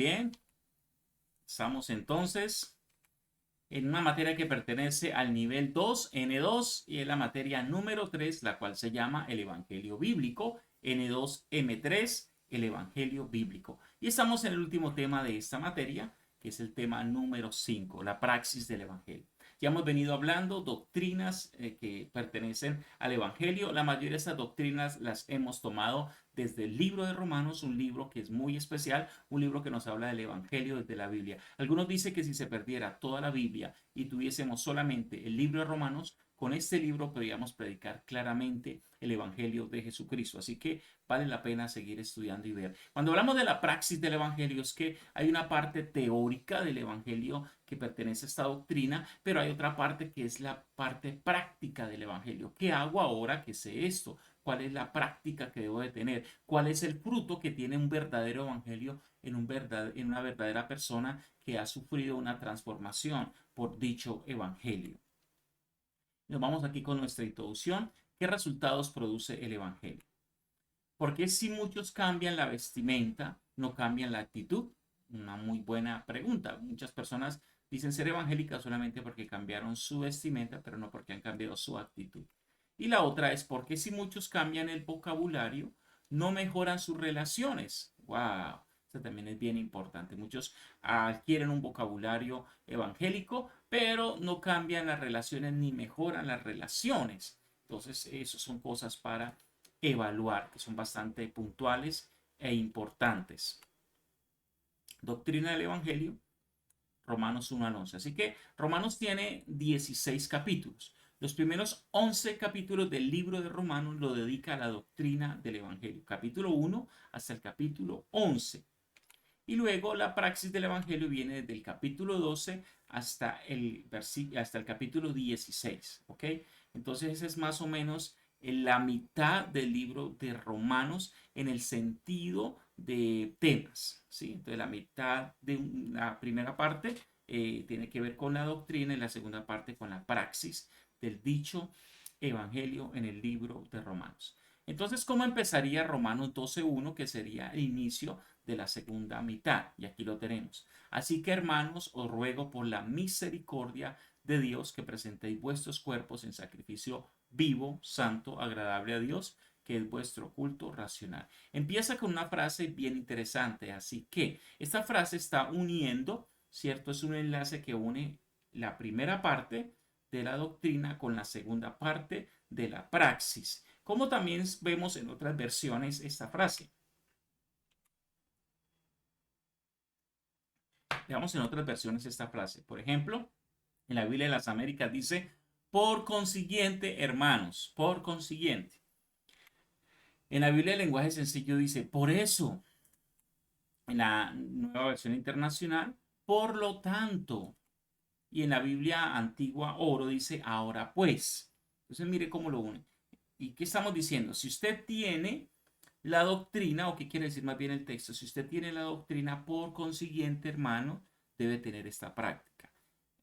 bien. Estamos entonces en una materia que pertenece al nivel 2, N2, y es la materia número 3, la cual se llama el Evangelio Bíblico, N2, M3, el Evangelio Bíblico. Y estamos en el último tema de esta materia, que es el tema número 5, la praxis del Evangelio. Ya hemos venido hablando doctrinas que pertenecen al Evangelio. La mayoría de estas doctrinas las hemos tomado desde el libro de Romanos, un libro que es muy especial, un libro que nos habla del Evangelio desde la Biblia. Algunos dicen que si se perdiera toda la Biblia y tuviésemos solamente el libro de Romanos, con este libro podríamos predicar claramente el Evangelio de Jesucristo. Así que vale la pena seguir estudiando y ver. Cuando hablamos de la praxis del Evangelio, es que hay una parte teórica del Evangelio que pertenece a esta doctrina, pero hay otra parte que es la parte práctica del Evangelio. ¿Qué hago ahora que sé esto? ¿Cuál es la práctica que debo de tener? ¿Cuál es el fruto que tiene un verdadero evangelio en una verdadera persona que ha sufrido una transformación por dicho evangelio? Nos vamos aquí con nuestra introducción. ¿Qué resultados produce el evangelio? Porque si muchos cambian la vestimenta, no cambian la actitud? Una muy buena pregunta. Muchas personas dicen ser evangélicas solamente porque cambiaron su vestimenta, pero no porque han cambiado su actitud. Y la otra es porque si muchos cambian el vocabulario, no mejoran sus relaciones. ¡Wow! Esto también es bien importante. Muchos adquieren un vocabulario evangélico, pero no cambian las relaciones ni mejoran las relaciones. Entonces, eso son cosas para evaluar, que son bastante puntuales e importantes. Doctrina del Evangelio, Romanos 1 al 11. Así que Romanos tiene 16 capítulos. Los primeros 11 capítulos del libro de Romanos lo dedica a la doctrina del Evangelio. Capítulo 1 hasta el capítulo 11. Y luego la praxis del Evangelio viene desde el capítulo 12 hasta el capítulo 16. ¿Ok? Entonces esa es más o menos en la mitad del libro de Romanos en el sentido de temas. ¿Sí? Entonces la mitad de la primera parte tiene que ver con la doctrina y la segunda parte con la praxis del dicho Evangelio en el libro de Romanos. Entonces, ¿cómo empezaría Romanos 12.1, que sería el inicio de la segunda mitad? Y aquí lo tenemos. Así que, hermanos, os ruego por la misericordia de Dios que presentéis vuestros cuerpos en sacrificio vivo, santo, agradable a Dios, que es vuestro culto racional. Empieza con una frase bien interesante. Así que, esta frase está uniendo, ¿cierto? Es un enlace que une la primera parte de la doctrina con la segunda parte de la praxis, como también vemos en otras versiones esta frase. Veamos en otras versiones esta frase. Por ejemplo, en la Biblia de las Américas dice, por consiguiente, hermanos, por consiguiente. En la Biblia del lenguaje sencillo dice, por eso. En la nueva versión internacional, por lo tanto. Y en la Biblia antigua oro dice, ahora pues. Entonces mire cómo lo une. ¿Y qué estamos diciendo? Si usted tiene la doctrina, o qué quiere decir más bien el texto, si usted tiene la doctrina, por consiguiente, hermano, debe tener esta práctica.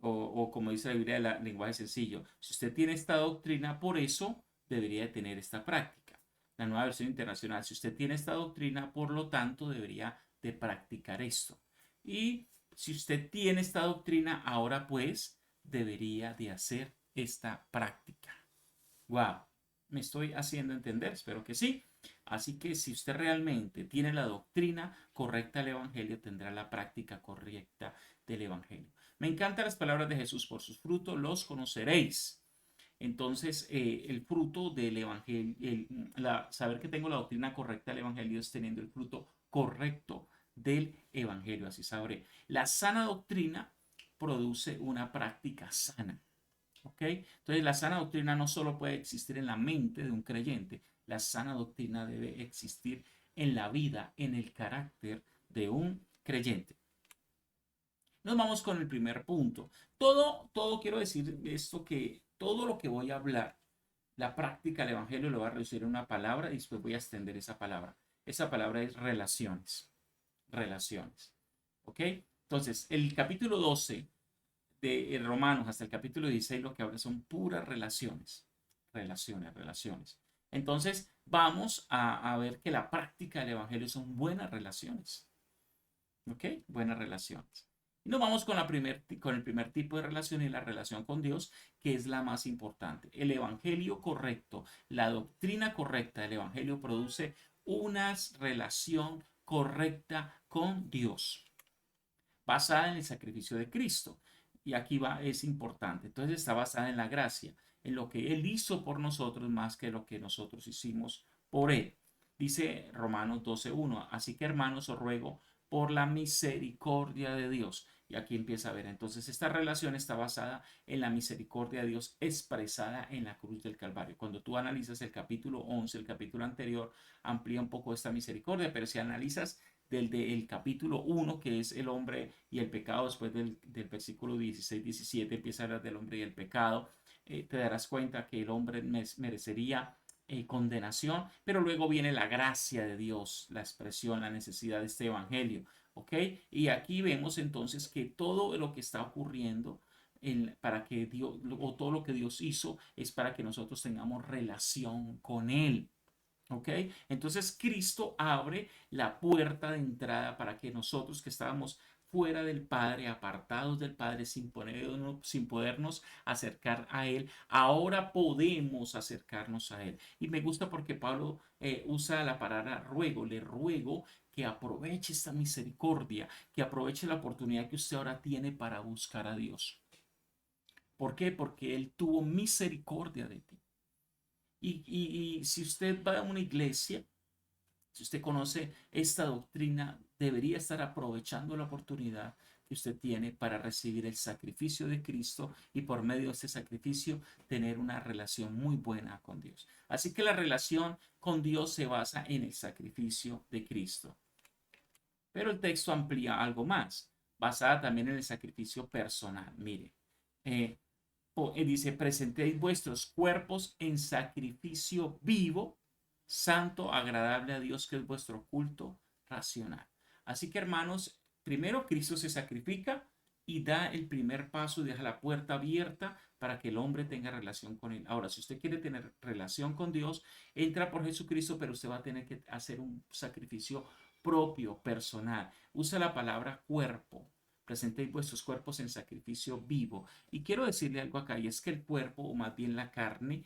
O como dice la Biblia del lenguaje sencillo, si usted tiene esta doctrina, por eso debería de tener esta práctica. La nueva versión internacional, si usted tiene esta doctrina, por lo tanto, debería de practicar esto. Y si usted tiene esta doctrina, ahora pues debería de hacer esta práctica. Wow, me estoy haciendo entender, espero que sí. Así que si usted realmente tiene la doctrina correcta del Evangelio, tendrá la práctica correcta del Evangelio. Me encantan las palabras de Jesús, por sus frutos los conoceréis. Entonces, el fruto del Evangelio, saber que tengo la doctrina correcta del Evangelio es teniendo el fruto correcto del Evangelio, así sabré. La sana doctrina produce una práctica sana. ¿Ok? Entonces la sana doctrina no solo puede existir en la mente de un creyente, la sana doctrina debe existir en la vida, en el carácter de un creyente. Nos vamos con el primer punto. Todo quiero decir esto que todo lo que voy a hablar, la práctica del Evangelio lo voy a reducir en una palabra y después voy a extender esa palabra. Esa palabra es relaciones. Relaciones. ¿Ok? Entonces, el capítulo 12 de Romanos hasta el capítulo 16 lo que habla son puras relaciones, relaciones, relaciones. Entonces vamos a ver que la práctica del Evangelio son buenas relaciones. ¿Ok? Buenas relaciones. Y nos vamos con, con el primer tipo de relación y la relación con Dios, que es la más importante. El evangelio correcto, la doctrina correcta del evangelio produce una relación correcta con Dios, basada en el sacrificio de Cristo. Y aquí va, es importante. Entonces está basada en la gracia, en lo que Él hizo por nosotros más que lo que nosotros hicimos por Él. Dice Romanos 12:1, así que hermanos os ruego por la misericordia de Dios. Y aquí empieza a ver, entonces esta relación está basada en la misericordia de Dios expresada en la cruz del Calvario. Cuando tú analizas el capítulo 11, el capítulo anterior, amplía un poco esta misericordia, pero si analizas del capítulo 1, que es el hombre y el pecado, después del versículo 16-17 empieza a hablar del hombre y el pecado, te darás cuenta que el hombre merecería condenación, pero luego viene la gracia de Dios, la expresión, la necesidad de este evangelio, ¿ok? Y aquí vemos entonces que todo lo que está ocurriendo para que Dios, o todo lo que Dios hizo, es para que nosotros tengamos relación con Él. ¿Ok? Entonces Cristo abre la puerta de entrada para que nosotros que estábamos fuera del Padre, apartados del Padre, sin podernos acercar a Él, ahora podemos acercarnos a Él. Y me gusta porque Pablo usa la palabra ruego, le ruego que aproveche esta misericordia, que aproveche la oportunidad que usted ahora tiene para buscar a Dios. ¿Por qué? Porque Él tuvo misericordia de ti. Y si usted va a una iglesia, si usted conoce esta doctrina, debería estar aprovechando la oportunidad que usted tiene para recibir el sacrificio de Cristo y por medio de este sacrificio tener una relación muy buena con Dios. Así que la relación con Dios se basa en el sacrificio de Cristo. Pero el texto amplía algo más, basada también en el sacrificio personal. Mire, eh, dice, presentéis vuestros cuerpos en sacrificio vivo, santo, agradable a Dios, que es vuestro culto racional. Así que hermanos, primero Cristo se sacrifica y da el primer paso y deja la puerta abierta para que el hombre tenga relación con él. Ahora, si usted quiere tener relación con Dios, entra por Jesucristo, pero usted va a tener que hacer un sacrificio propio, personal. Usa la palabra cuerpo. Presentéis vuestros cuerpos en sacrificio vivo. Y quiero decirle algo acá, y es que el cuerpo, o más bien la carne,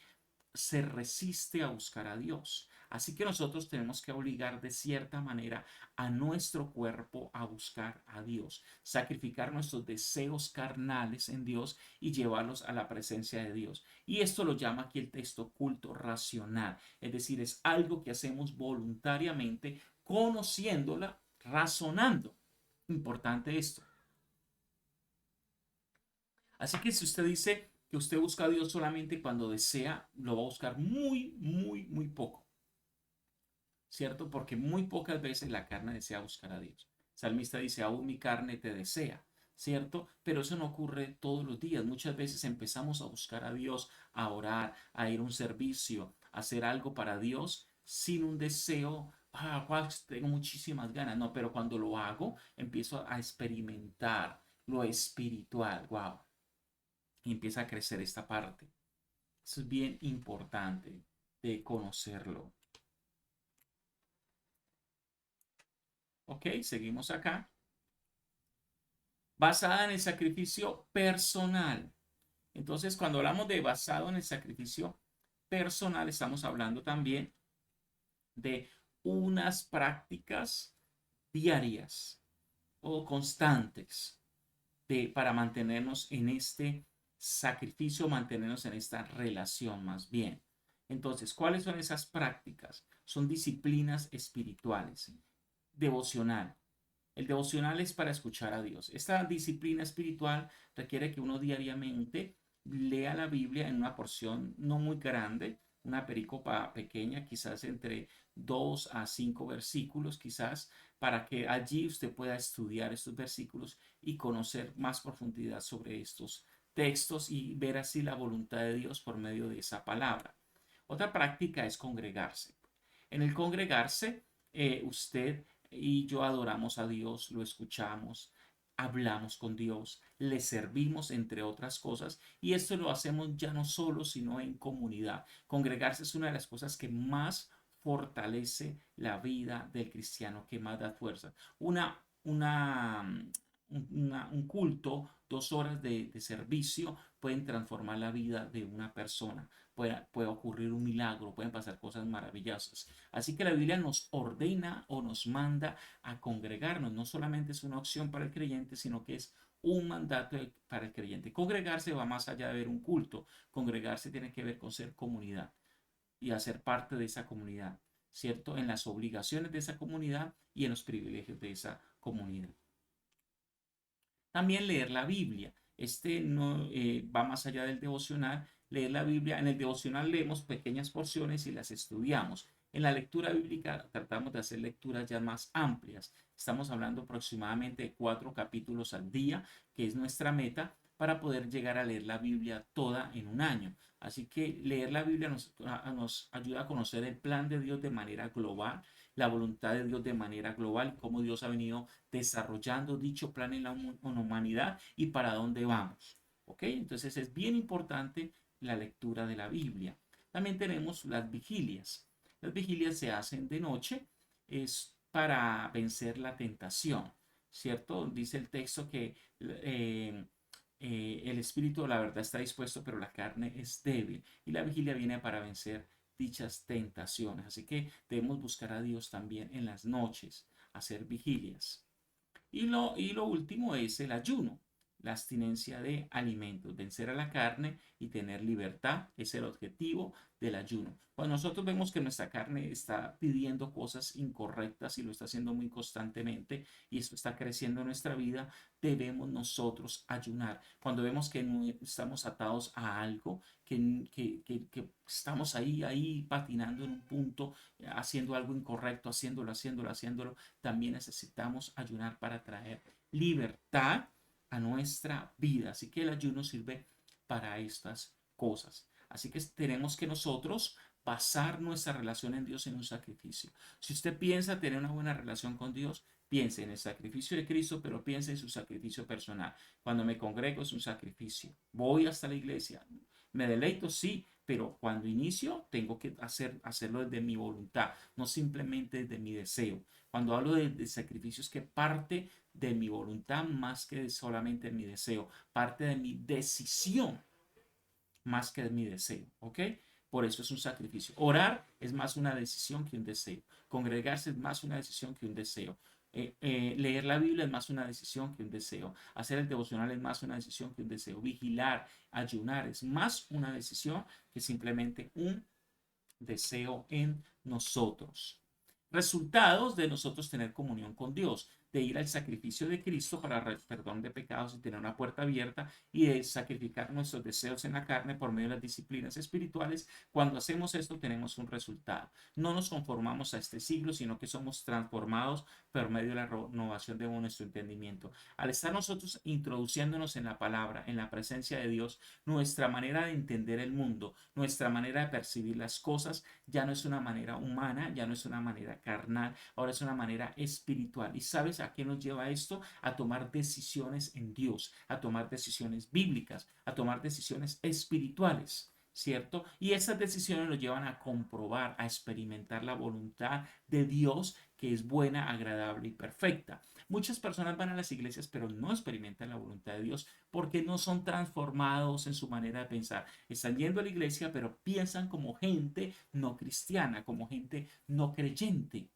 se resiste a buscar a Dios. Así que nosotros tenemos que obligar de cierta manera a nuestro cuerpo a buscar a Dios, sacrificar nuestros deseos carnales en Dios y llevarlos a la presencia de Dios. Y esto lo llama aquí el texto culto racional, es decir, es algo que hacemos voluntariamente, conociéndola, razonando. Importante esto. Así que si usted dice que usted busca a Dios solamente cuando desea, lo va a buscar muy, muy, muy poco, ¿cierto? Porque muy pocas veces la carne desea buscar a Dios. El salmista dice, aún mi carne te desea, ¿cierto? Pero eso no ocurre todos los días. Muchas veces empezamos a buscar a Dios, a orar, a ir a un servicio, a hacer algo para Dios sin un deseo. Tengo muchísimas ganas, no, pero cuando lo hago, empiezo a experimentar lo espiritual, wow, y empieza a crecer esta parte. Eso es bien importante de conocerlo. Ok, seguimos acá. Basada en el sacrificio personal. Entonces, cuando hablamos de basado en el sacrificio personal, estamos hablando también de unas prácticas diarias o constantes para mantenernos en este sacrificio, mantenernos en esta relación más bien. Entonces, ¿cuáles son esas prácticas? Son disciplinas espirituales. Devocional. El devocional es para escuchar a Dios. Esta disciplina espiritual requiere que uno diariamente lea la Biblia en una porción no muy grande, una pericopa pequeña, quizás entre 2 a 5 versículos, quizás, para que allí usted pueda estudiar estos versículos y conocer más profundidad sobre estos textos y ver así la voluntad de Dios por medio de esa palabra. Otra práctica es congregarse. En el congregarse, usted y yo adoramos a Dios, lo escuchamos, hablamos con Dios, le servimos, entre otras cosas, y esto lo hacemos ya no solo, sino en comunidad. Congregarse es una de las cosas que más fortalece la vida del cristiano, que más da fuerza. Una un culto, 2 horas de servicio pueden transformar la vida de una persona. Puede ocurrir un milagro, pueden pasar cosas maravillosas. Así que la Biblia nos ordena o nos manda a congregarnos. No solamente es una opción para el creyente, sino que es un mandato para el creyente. Congregarse va más allá de ver un culto. Congregarse tiene que ver con ser comunidad y hacer parte de esa comunidad, ¿cierto? En las obligaciones de esa comunidad y en los privilegios de esa comunidad. También leer la Biblia. Este no va más allá del devocional. Leer la Biblia. En el devocional leemos pequeñas porciones y las estudiamos. En la lectura bíblica tratamos de hacer lecturas ya más amplias. Estamos hablando aproximadamente de 4 capítulos al día, que es nuestra meta para poder llegar a leer la Biblia toda en un año. Así que leer la Biblia nos ayuda a conocer el plan de Dios de manera global, la voluntad de Dios de manera global, cómo Dios ha venido desarrollando dicho plan en la humanidad y para dónde vamos. ¿Ok? Entonces es bien importante la lectura de la Biblia. También tenemos las vigilias. Las vigilias se hacen de noche, es para vencer la tentación, ¿cierto? Dice el texto que el espíritu, la verdad, está dispuesto, pero la carne es débil. Y la vigilia viene para vencer dichas tentaciones. Así que debemos buscar a Dios también en las noches, hacer vigilias. Y lo último es el ayuno, la abstinencia de alimentos, vencer a la carne y tener libertad es el objetivo del ayuno. Cuando nosotros vemos que nuestra carne está pidiendo cosas incorrectas y lo está haciendo muy constantemente y esto está creciendo en nuestra vida, debemos nosotros ayunar. Cuando vemos que no estamos atados a algo, que estamos ahí patinando en un punto, haciendo algo incorrecto, haciéndolo, también necesitamos ayunar para traer libertad a nuestra vida. Así que el ayuno sirve para estas cosas. Así que tenemos que nosotros basar nuestra relación en Dios en un sacrificio. Si usted piensa tener una buena relación con Dios, piense en el sacrificio de Cristo, pero piense en su sacrificio personal. Cuando me congrego es un sacrificio. Voy hasta la iglesia. Me deleito, sí, pero cuando inicio tengo que hacerlo desde mi voluntad, no simplemente desde mi deseo. Cuando hablo de sacrificios, que parte de mi voluntad más que solamente de mi deseo, parte de mi decisión más que de mi deseo, ¿ok? Por eso es un sacrificio. Orar es más una decisión que un deseo. Congregarse es más una decisión que un deseo. Leer la Biblia es más una decisión que un deseo. Hacer el devocional es más una decisión que un deseo. Vigilar, ayunar es más una decisión que simplemente un deseo en nosotros. Resultados de nosotros tener comunión con Dios, de ir al sacrificio de Cristo para perdón de pecados y tener una puerta abierta y de sacrificar nuestros deseos en la carne por medio de las disciplinas espirituales. Cuando hacemos esto tenemos un resultado. No nos conformamos a este siglo, sino que somos transformados por medio de la renovación de nuestro entendimiento. Al estar nosotros introduciéndonos en la palabra, en la presencia de Dios, nuestra manera de entender el mundo, nuestra manera de percibir las cosas, ya no es una manera humana, ya no es una manera carnal, ahora es una manera espiritual. ¿Y sabes a qué nos lleva esto? A tomar decisiones en Dios, a tomar decisiones bíblicas, a tomar decisiones espirituales. ¿Cierto? Y esas decisiones nos llevan a comprobar, a experimentar la voluntad de Dios, que es buena, agradable y perfecta. Muchas personas van a las iglesias, pero no experimentan la voluntad de Dios porque no son transformados en su manera de pensar. Están yendo a la iglesia, pero piensan como gente no cristiana, como gente no creyente.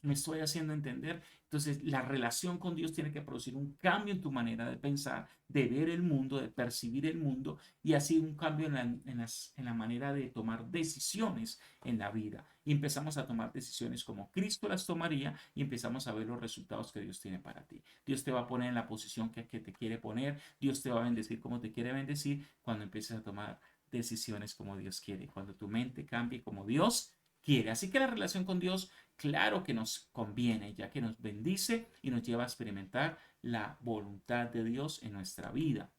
Me estoy haciendo entender. Entonces, la relación con Dios tiene que producir un cambio en tu manera de pensar, de ver el mundo, de percibir el mundo y así un cambio en la manera de tomar decisiones en la vida. Y empezamos a tomar decisiones como Cristo las tomaría y empezamos a ver los resultados que Dios tiene para ti. Dios te va a poner en la posición que te quiere poner. Dios te va a bendecir como te quiere bendecir cuando empieces a tomar decisiones como Dios quiere. Cuando tu mente cambie como Dios quiere. Así que la relación con Dios, claro que nos conviene, ya que nos bendice y nos lleva a experimentar la voluntad de Dios en nuestra vida.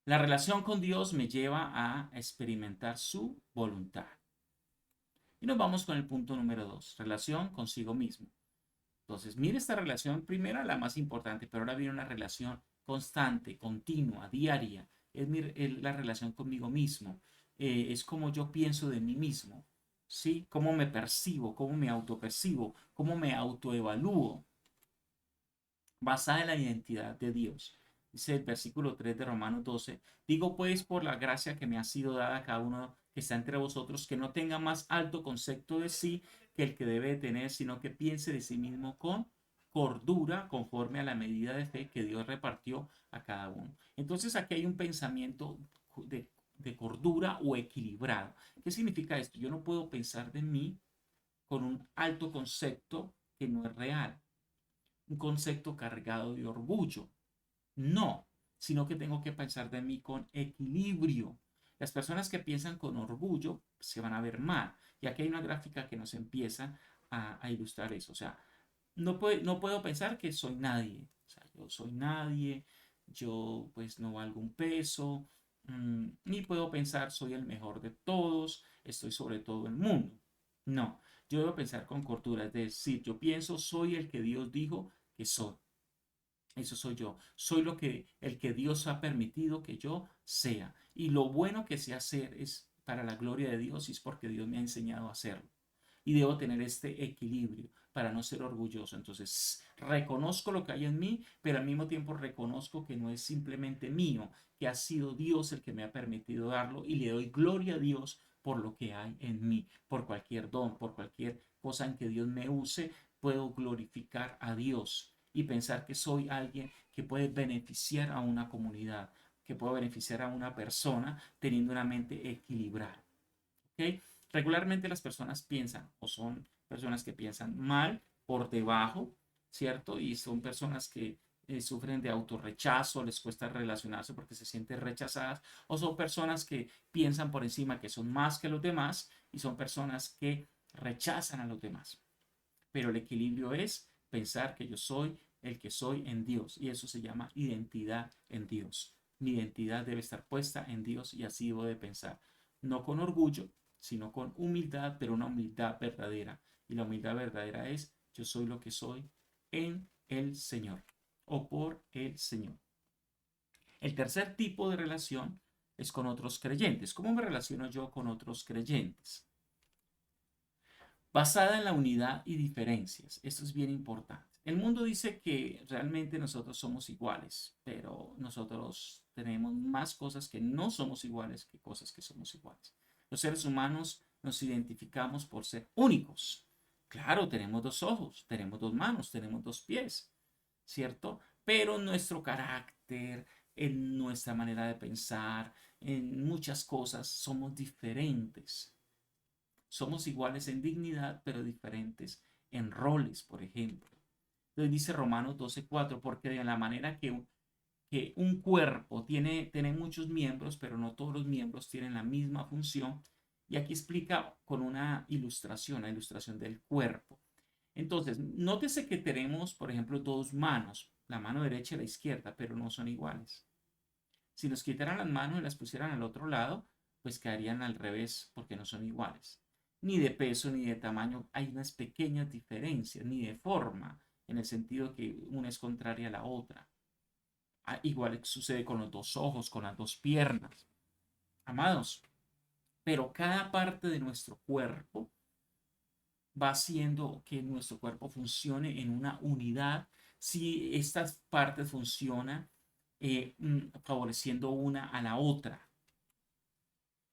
La relación con Dios me lleva a experimentar su voluntad. Y nos vamos con el punto número 2, relación consigo mismo. Entonces, mire esta relación, primera la más importante, pero ahora viene una relación constante, continua, diaria. Es la relación conmigo mismo. Es como yo pienso de mí mismo. ¿sí? Cómo me percibo, cómo me autopercibo, cómo me autoevalúo, basada en la identidad de Dios. Dice el versículo 3 de Romanos 12, digo pues por la gracia que me ha sido dada a cada uno que está entre vosotros, que no tenga más alto concepto de sí que el que debe tener, sino que piense de sí mismo con cordura, conforme a la medida de fe que Dios repartió a cada uno. Entonces aquí hay un pensamiento de cordura o equilibrado. ¿Qué significa esto? Yo no puedo pensar de mí con un alto concepto que no es real, un concepto cargado de orgullo. No, sino que tengo que pensar de mí con equilibrio. Las personas que piensan con orgullo se van a ver mal. Y aquí hay una gráfica que nos empieza a ilustrar eso. O sea, no puedo pensar que soy nadie. O sea, yo soy nadie, yo pues no valgo un peso, ni puedo pensar soy el mejor de todos, estoy sobre todo el mundo. No, yo debo pensar con cordura, es decir, yo pienso soy el que Dios dijo que soy. Eso soy yo. Soy el que Dios ha permitido que yo sea. Y lo bueno que sé hacer es para la gloria de Dios y es porque Dios me ha enseñado a hacerlo. Y debo tener este equilibrio para no ser orgulloso. Entonces, reconozco lo que hay en mí, pero al mismo tiempo reconozco que no es simplemente mío, que ha sido Dios el que me ha permitido darlo y le doy gloria a Dios por lo que hay en mí, por cualquier don, por cualquier cosa en que Dios me use, puedo glorificar a Dios y pensar que soy alguien que puede beneficiar a una comunidad, que puede beneficiar a una persona teniendo una mente equilibrada. ¿Ok? Regularmente las personas piensan o son personas que piensan mal por debajo, ¿cierto? Y son personas que sufren de autorrechazo, les cuesta relacionarse porque se sienten rechazadas, o son personas que piensan por encima que son más que los demás y son personas que rechazan a los demás. Pero el equilibrio es pensar que yo soy el que soy en Dios y eso se llama identidad en Dios. Mi identidad debe estar puesta en Dios y así debo de pensar, no con orgullo, sino con humildad, pero una humildad verdadera. Y la humildad verdadera es yo soy lo que soy en el Señor o por el Señor. El tercer tipo de relación es con otros creyentes. ¿Cómo me relaciono yo con otros creyentes? Basada en la unidad y diferencias. Esto es bien importante. El mundo dice que realmente nosotros somos iguales, pero nosotros tenemos más cosas que no somos iguales que cosas que somos iguales. Los seres humanos nos identificamos por ser únicos. Claro, tenemos dos ojos, tenemos dos manos, tenemos dos pies, ¿cierto? Pero nuestro carácter, en nuestra manera de pensar, en muchas cosas somos diferentes. Somos iguales en dignidad, pero diferentes en roles, por ejemplo. Entonces dice Romanos 12:4, porque de la manera que un cuerpo tiene muchos miembros, pero no todos los miembros tienen la misma función. Y aquí explica con una ilustración, la ilustración del cuerpo. Entonces, nótese que tenemos, por ejemplo, dos manos, la mano derecha y la izquierda, pero no son iguales. Si nos quitaran las manos y las pusieran al otro lado, pues quedarían al revés porque no son iguales. Ni de peso ni de tamaño hay unas pequeñas diferencias, ni de forma, en el sentido que una es contraria a la otra. Igual sucede con los dos ojos, con las dos piernas. Amados, pero cada parte de nuestro cuerpo va haciendo que nuestro cuerpo funcione en una unidad si estas partes funcionan favoreciendo una a la otra.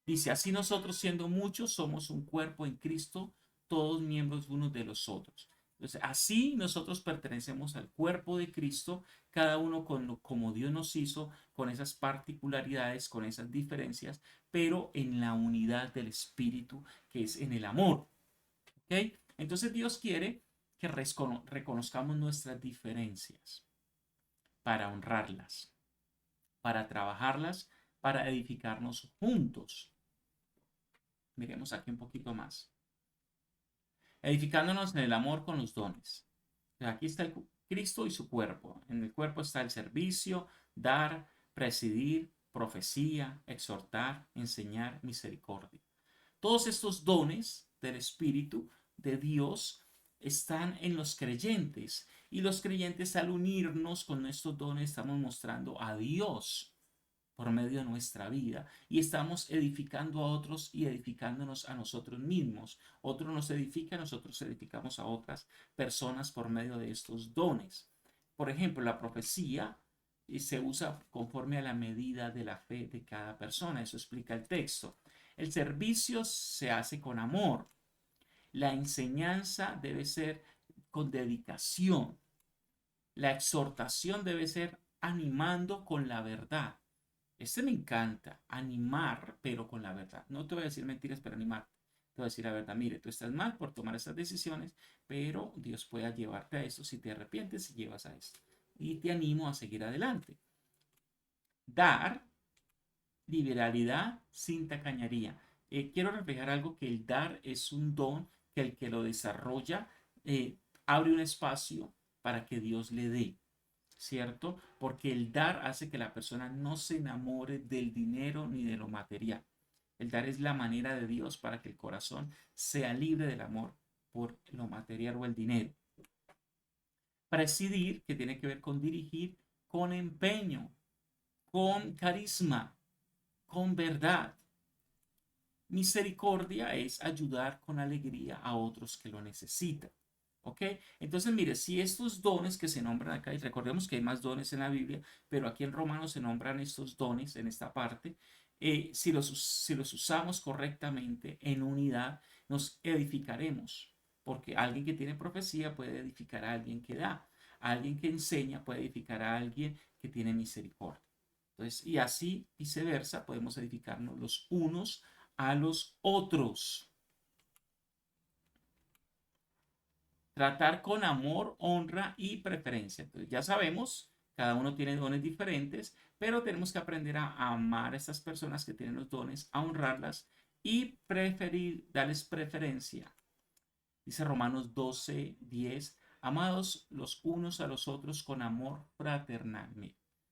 Dice, así nosotros siendo muchos somos un cuerpo en Cristo, todos miembros unos de los otros. Entonces, así nosotros pertenecemos al cuerpo de Cristo, cada uno como Dios nos hizo, con esas particularidades, con esas diferencias, pero en la unidad del Espíritu, que es en el amor. ¿Ok? Entonces Dios quiere que reconozcamos nuestras diferencias para honrarlas, para trabajarlas, para edificarnos juntos. Miremos aquí un poquito más. Edificándonos en el amor con los dones. Aquí está el Cristo y su cuerpo. En el cuerpo está el servicio, dar, presidir, profecía, exhortar, enseñar, misericordia. Todos estos dones del Espíritu de Dios están en los creyentes y los creyentes al unirnos con estos dones estamos mostrando a Dios. por medio de nuestra vida y estamos edificando a otros y edificándonos a nosotros mismos. Otros nos edifican, nosotros edificamos a otras personas por medio de estos dones. Por ejemplo, la profecía se usa conforme a la medida de la fe de cada persona. Eso explica el texto. El servicio se hace con amor. La enseñanza debe ser con dedicación. La exhortación debe ser animando con la verdad. Este me encanta, animar, pero con la verdad. No te voy a decir mentiras, pero animar. Te voy a decir la verdad, mire, tú estás mal por tomar estas decisiones, pero Dios puede llevarte a esto si te arrepientes y llevas a esto. Y te animo a seguir adelante. Dar, liberalidad sin tacañería. Quiero reflejar algo que el dar es un don que el que lo desarrolla abre un espacio para que Dios le dé. ¿Cierto? Porque el dar hace que la persona no se enamore del dinero ni de lo material. El dar es la manera de Dios para que el corazón sea libre del amor por lo material o el dinero. Presidir, que tiene que ver con dirigir, con empeño, con carisma, con verdad. Misericordia es ayudar con alegría a otros que lo necesitan. ¿Ok? Entonces, mire, si estos dones que se nombran acá, y recordemos que hay más dones en la Biblia, pero aquí en Romanos se nombran estos dones en esta parte, si los usamos correctamente en unidad, nos edificaremos, porque alguien que tiene profecía puede edificar a alguien que da, alguien que enseña puede edificar a alguien que tiene misericordia. Entonces, y así viceversa, podemos edificarnos los unos a los otros. Tratar con amor, honra y preferencia. Entonces ya sabemos, cada uno tiene dones diferentes, pero tenemos que aprender a amar a estas personas que tienen los dones, a honrarlas y preferir, darles preferencia. Dice Romanos 12:10, amados los unos a los otros con amor fraternal.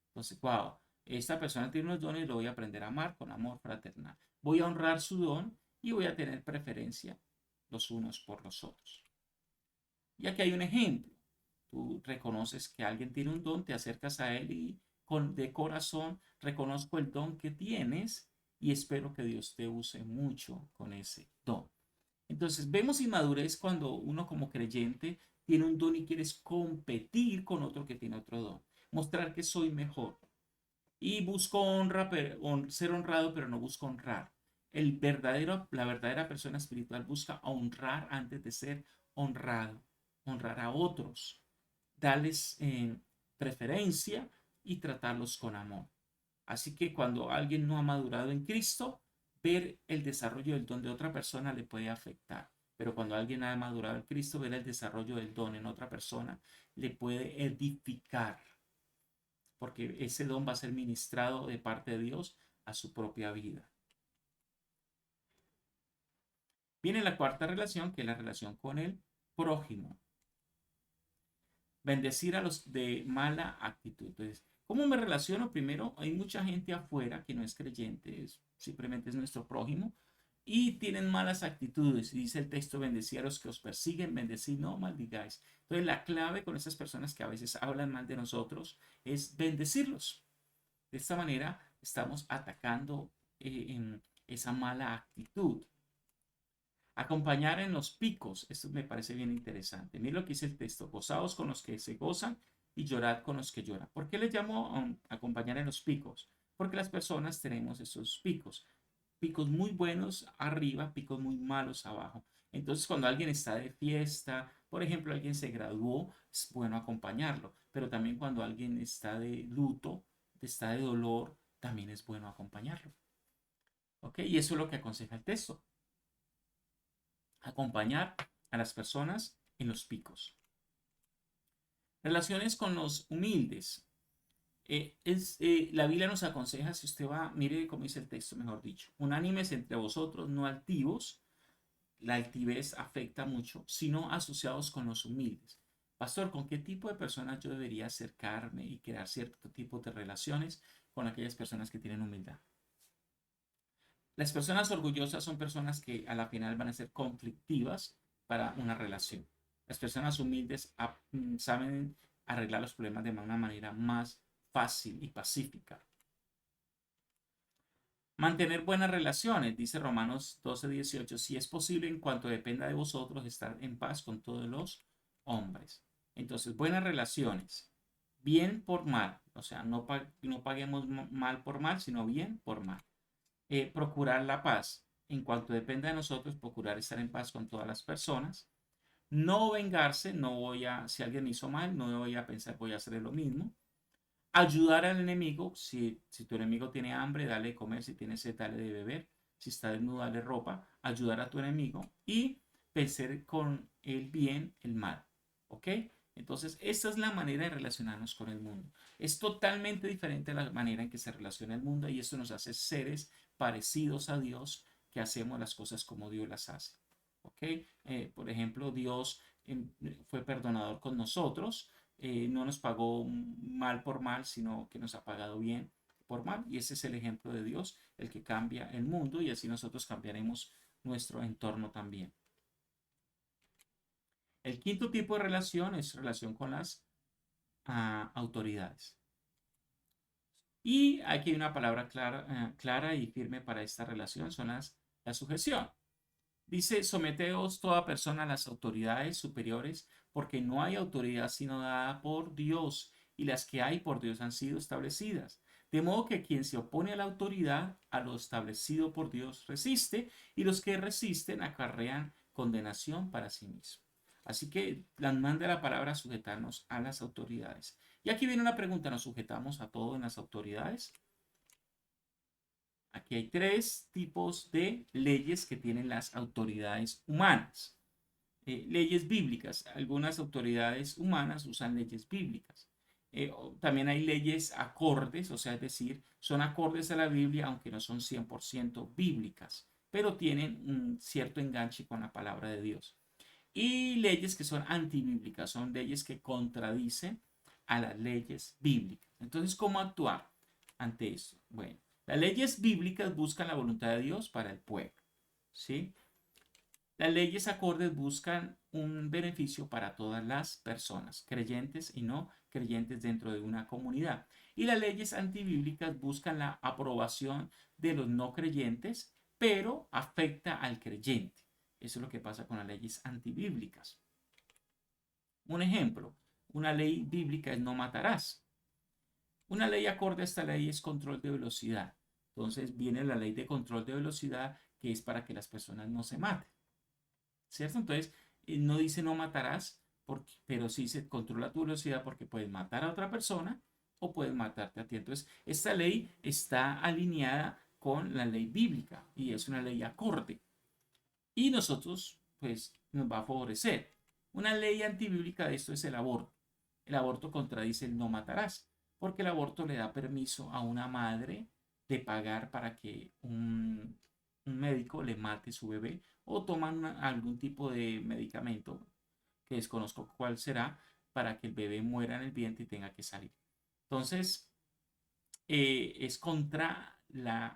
Entonces, wow, esta persona tiene unos dones y lo voy a aprender a amar con amor fraternal. Voy a honrar su don y voy a tener preferencia los unos por los otros. Y aquí hay un ejemplo. Tú reconoces que alguien tiene un don, te acercas a él y de corazón reconozco el don que tienes y espero que Dios te use mucho con ese don. Entonces vemos inmadurez cuando uno como creyente tiene un don y quieres competir con otro que tiene otro don. Mostrar que soy mejor. Y busco honra, ser honrado, pero no busco honrar. La verdadera persona espiritual busca honrar antes de ser honrado, honrar a otros, darles preferencia y tratarlos con amor. Así que cuando alguien no ha madurado en Cristo, ver el desarrollo del don de otra persona le puede afectar. Pero cuando alguien ha madurado en Cristo, ver el desarrollo del don en otra persona le puede edificar porque ese don va a ser ministrado de parte de Dios a su propia vida. Viene la cuarta relación, que es la relación con el prójimo. Bendecir a los de mala actitud. Entonces, ¿cómo me relaciono? Primero, hay mucha gente afuera que no es creyente, simplemente es nuestro prójimo, y tienen malas actitudes. Y dice el texto, bendecir a los que os persiguen, bendecir, no maldigáis. Entonces, la clave con esas personas que a veces hablan mal de nosotros es bendecirlos. De esta manera estamos atacando en esa mala actitud. Acompañar en los picos, esto me parece bien interesante. Mira lo que dice el texto, gozaos con los que se gozan y llorad con los que lloran. ¿Por qué le llamo acompañar en los picos? Porque las personas tenemos esos picos, picos muy buenos arriba, picos muy malos abajo. Entonces, cuando alguien está de fiesta, por ejemplo, alguien se graduó, es bueno acompañarlo, pero también cuando alguien está de luto, está de dolor, también es bueno acompañarlo. ¿Ok? Y eso es lo que aconseja el texto. Acompañar a las personas en los picos. Relaciones con los humildes. La Biblia nos aconseja, si usted va, mire cómo dice el texto, mejor dicho, unánimes entre vosotros, no altivos. La altivez afecta mucho, sino asociados con los humildes. Pastor, ¿con qué tipo de personas yo debería acercarme y crear cierto tipo de relaciones con aquellas personas que tienen humildad? Las personas orgullosas son personas que a la final van a ser conflictivas para una relación. Las personas humildes saben arreglar los problemas de una manera más fácil y pacífica. Mantener buenas relaciones, dice Romanos 12:18, si es posible en cuanto dependa de vosotros, estar en paz con todos los hombres. Entonces, buenas relaciones, bien por mal, o sea, no paguemos mal por mal, sino bien por mal. Procurar la paz, en cuanto dependa de nosotros, procurar estar en paz con todas las personas. No vengarse, si alguien me hizo mal, no voy a pensar voy a hacer lo mismo. Ayudar al enemigo, si tu enemigo tiene hambre, dale de comer, si tiene sed, dale de beber, si está desnudo, dale ropa, ayudar a tu enemigo y vencer con el bien el mal, ¿ok? Entonces, esta es la manera de relacionarnos con el mundo. Es totalmente diferente a la manera en que se relaciona el mundo y esto nos hace seres parecidos a Dios, que hacemos las cosas como Dios las hace, ¿ok? Por ejemplo, Dios fue perdonador con nosotros, no nos pagó mal por mal, sino que nos ha pagado bien por mal. Y ese es el ejemplo de Dios, el que cambia el mundo y así nosotros cambiaremos nuestro entorno también. El quinto tipo de relación es relación con las autoridades. Y aquí hay una palabra clara y firme para esta relación, son la sujeción. Dice, someteos toda persona a las autoridades superiores, porque no hay autoridad sino dada por Dios, y las que hay por Dios han sido establecidas. De modo que quien se opone a la autoridad, a lo establecido por Dios, resiste, y los que resisten acarrean condenación para sí mismos. Así que la manda la palabra sujetarnos a las autoridades. Y aquí viene una pregunta, ¿nos sujetamos a todo en las autoridades? Aquí hay tres tipos de leyes que tienen las autoridades humanas. Leyes bíblicas. Algunas autoridades humanas usan leyes bíblicas. También hay leyes acordes, o sea, es decir, son acordes a la Biblia, aunque no son 100% bíblicas, pero tienen un cierto enganche con la palabra de Dios. Y leyes que son antibíblicas, son leyes que contradicen a las leyes bíblicas. Entonces, ¿cómo actuar ante esto? Bueno, las leyes bíblicas buscan la voluntad de Dios para el pueblo, ¿sí? Las leyes acordes buscan un beneficio para todas las personas, creyentes y no creyentes dentro de una comunidad. Y las leyes antibíblicas buscan la aprobación de los no creyentes, pero afecta al creyente. Eso es lo que pasa con las leyes antibíblicas. Un ejemplo, una ley bíblica es no matarás. Una ley acorde a esta ley es control de velocidad. Entonces viene la ley de control de velocidad que es para que las personas no se maten. ¿Cierto? Entonces no dice no matarás, pero sí se controla tu velocidad porque puedes matar a otra persona o puedes matarte a ti. Entonces esta ley está alineada con la ley bíblica y es una ley acorde. Y nosotros, pues, nos va a favorecer. Una ley antibíblica de esto es el aborto. El aborto contradice el no matarás, porque el aborto le da permiso a una madre de pagar para que un médico le mate su bebé o toman algún tipo de medicamento que desconozco cuál será para que el bebé muera en el vientre y tenga que salir. Entonces, es contra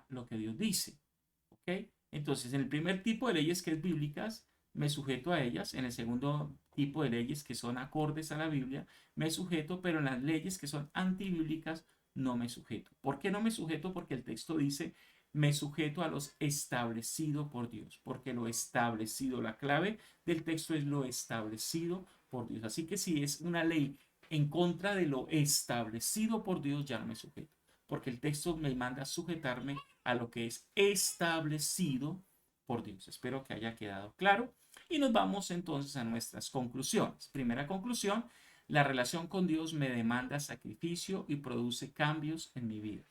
lo que Dios dice. ¿Ok? Entonces, en el primer tipo de leyes que es bíblicas, me sujeto a ellas. En el segundo tipo de leyes que son acordes a la Biblia, me sujeto, pero en las leyes que son antibíblicas, no me sujeto. ¿Por qué no me sujeto? Porque el texto dice, me sujeto a los establecido por Dios. Porque lo establecido, la clave del texto es lo establecido por Dios. Así que si es una ley en contra de lo establecido por Dios, ya no me sujeto. Porque el texto me manda a sujetarme a lo que es establecido por Dios. Espero que haya quedado claro. Y nos vamos entonces a nuestras conclusiones. Primera conclusión, la relación con Dios me demanda sacrificio y produce cambios en mi vida.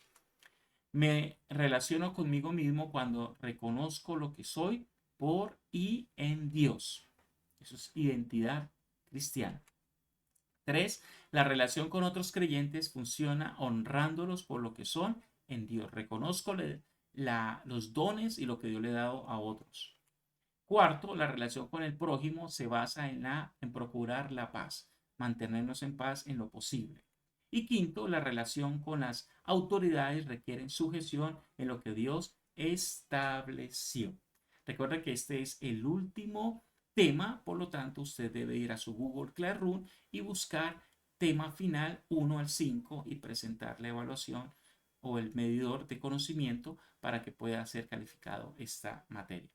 Me relaciono conmigo mismo cuando reconozco lo que soy por y en Dios. Eso es identidad cristiana. 3. La relación con otros creyentes funciona honrándolos por lo que son en Dios. Reconozco los dones y lo que Dios le ha dado a otros. Cuarto, la relación con el prójimo se basa en procurar la paz, mantenernos en paz en lo posible. Y quinto, la relación con las autoridades requiere sujeción en lo que Dios estableció. Recuerda que este es el último tema, por lo tanto usted debe ir a su Google Classroom y buscar tema final 1 al 5 y presentar la evaluación o el medidor de conocimiento para que pueda ser calificado esta materia.